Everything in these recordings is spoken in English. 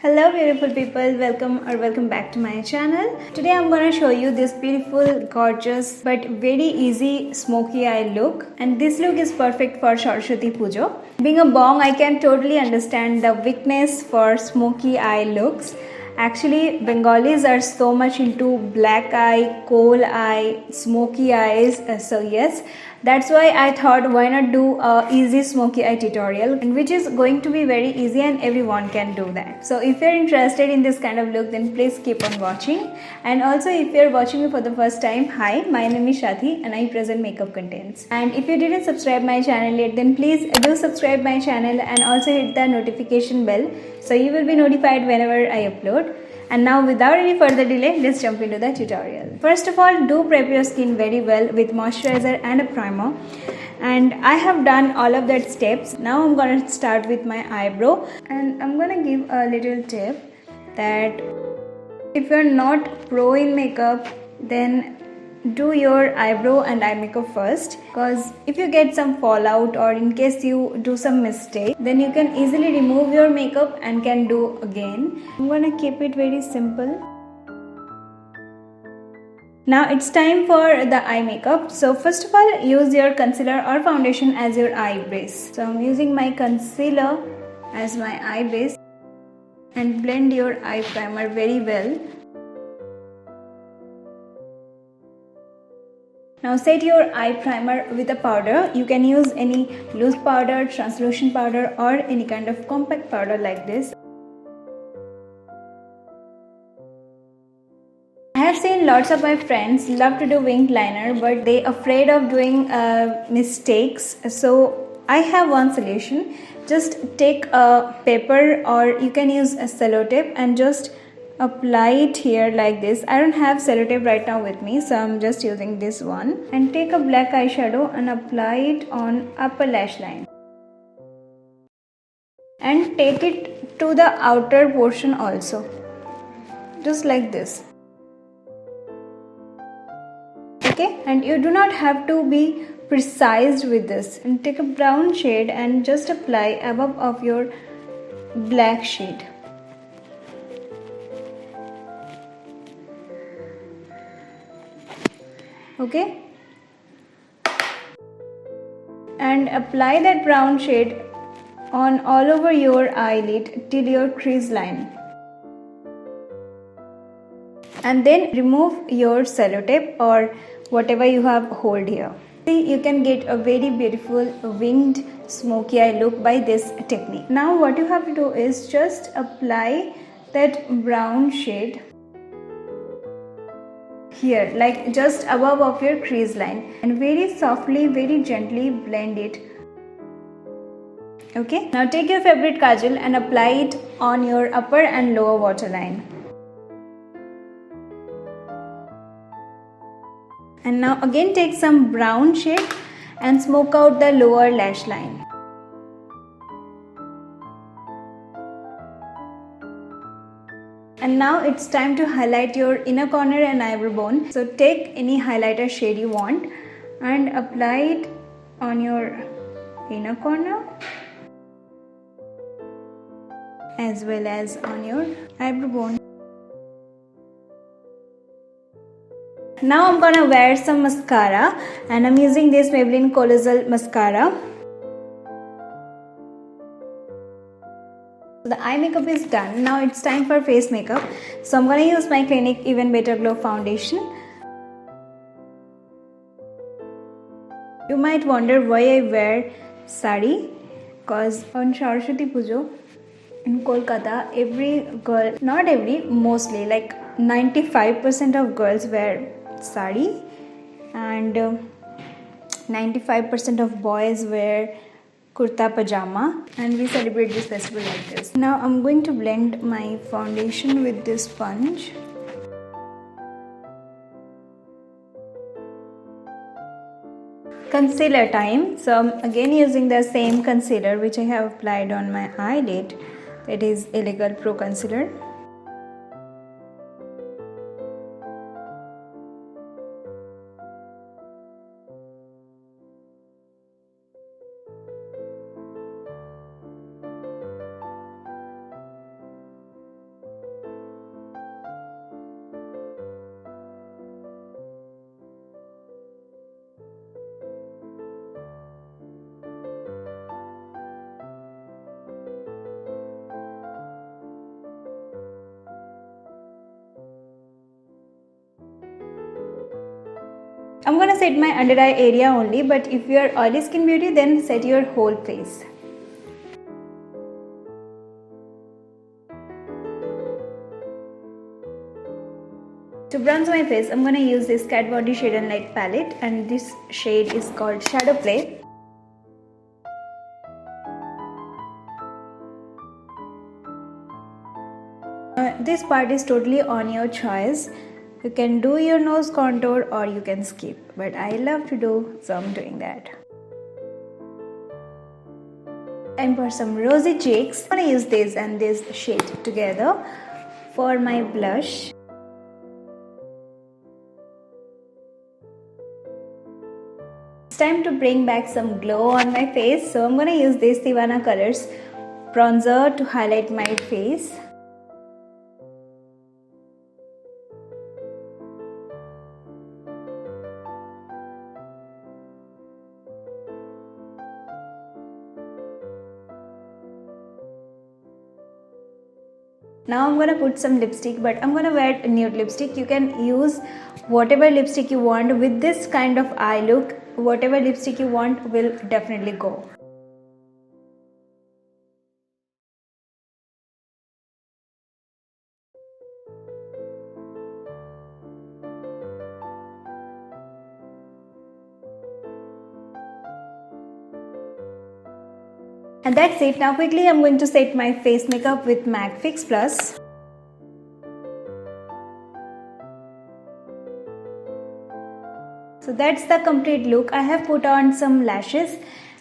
Hello beautiful people, welcome back to my channel. Today I'm gonna show you this beautiful, gorgeous but very easy smoky eye look, and this look is perfect for Saraswati Pujo. Being a bong, I can totally understand the weakness for smoky eye looks. Actually, Bengalis are so much into black eye, coal eye, smoky eyes. So yes, that's why I thought why not do a easy smoky eye tutorial, and which is going to be very easy and everyone can do that. So if you're interested in this kind of look, then please keep on watching. And also if you're watching me for the first time, hi, my name is Shati and I present makeup contents. And if you didn't subscribe my channel yet, then please do subscribe my channel and also hit the notification bell so you will be notified whenever I upload. And now without any further delay, let's jump into the tutorial. First of all, do prep your skin very well with moisturizer and a primer. And I have done all of that steps. Now I'm gonna start with my eyebrow, and I'm gonna give a little tip that if you're not pro in makeup, then do your eyebrow and eye makeup first, because if you get some fallout or in case you do some mistake, then you can easily remove your makeup and can do again. I'm gonna keep it very simple. Now it's time for the eye makeup. So first of all, use your concealer or foundation as your eye base. So I'm using my concealer as my eye base, and blend your eye primer very well. Now set your eye primer with a powder. You can use any loose powder, translucent powder, or any kind of compact powder like this. I have seen lots of my friends love to do winged liner, but they afraid of doing mistakes. So I have one solution. Just take a paper, or you can use a sellotape, and just apply it here like this. I don't have sellotape right now with me, so I'm just using this one. And take a black eyeshadow and apply it on upper lash line. And take it to the outer portion also. Just like this. Okay, and you do not have to be precise with this. And take a brown shade and just apply above of your black shade. Okay, and apply that brown shade on all over your eyelid till your crease line, and then remove your sellotape or whatever you have hold here. See, you can get a very beautiful winged smoky eye look by this technique. Now what you have to do is just apply that brown shade here, like just above of your crease line, and very softly, very gently blend it. Okay, now take your favorite kajal and apply it on your upper and lower waterline. And now again take some brown shade and smoke out the lower lash line. And now it's time to highlight your inner corner and eyebrow bone. So take any highlighter shade you want and apply it on your inner corner as well as on your eyebrow bone. Now I'm gonna wear some mascara, and I'm using this Maybelline Colossal mascara. The eye makeup is done. Now it's time for face makeup. So I'm gonna use my Clinique Even Better Glow foundation. You might wonder why I wear sari, because on Saraswati Pujo in Kolkata, every girl, not every, mostly like 95% of girls wear sari, and 95% of boys wear kurta pajama, and we celebrate this festival like this. Now I'm going to blend my foundation with this sponge. Concealer time. So I'm again using the same concealer which I have applied on my eyelid. It is Illegal Pro Concealer. I'm gonna set my under eye area only, but if you are oily skin beauty, then set your whole face. To bronze my face, I'm gonna use this Kat Von D Shade and Light palette, and this shade is called Shadowplay. This part is totally on your choice. You can do your nose contour or you can skip, but I love to do, so I'm doing that. And for some rosy cheeks, I'm gonna use this and this shade together for my blush. It's time to bring back some glow on my face, so I'm gonna use this Sivanna Colors bronzer to highlight my face. Now I'm gonna put some lipstick, but I'm gonna wear nude lipstick. You can use whatever lipstick you want. With this kind of eye look, whatever lipstick you want will definitely go. And that's it. Now quickly I'm going to set my face makeup with MAC Fix Plus. So that's the complete look. I have put on some lashes.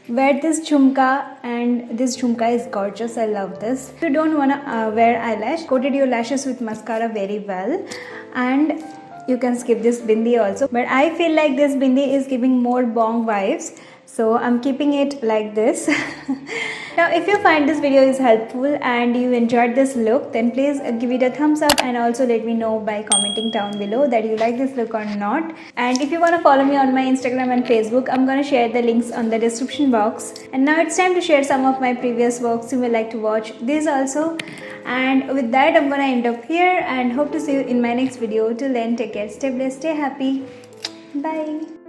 Wear this jhumka, and this jhumka is gorgeous. I love this. If you don't wanna wear eyelash, coated your lashes with mascara very well, and you can skip this bindi also. But I feel like this bindi is giving more bong vibes, so I'm keeping it like this. Now if you find this video is helpful and you enjoyed this look, then please give it a thumbs up, and also let me know by commenting down below that you like this look or not. And if you want to follow me on my Instagram and Facebook, I'm gonna share the links on the description box. And now it's time to share some of my previous works. You will like to watch these also. And with that, I'm gonna end up here and hope to see you in my next video. Till then, take care, stay blessed, stay happy. Bye.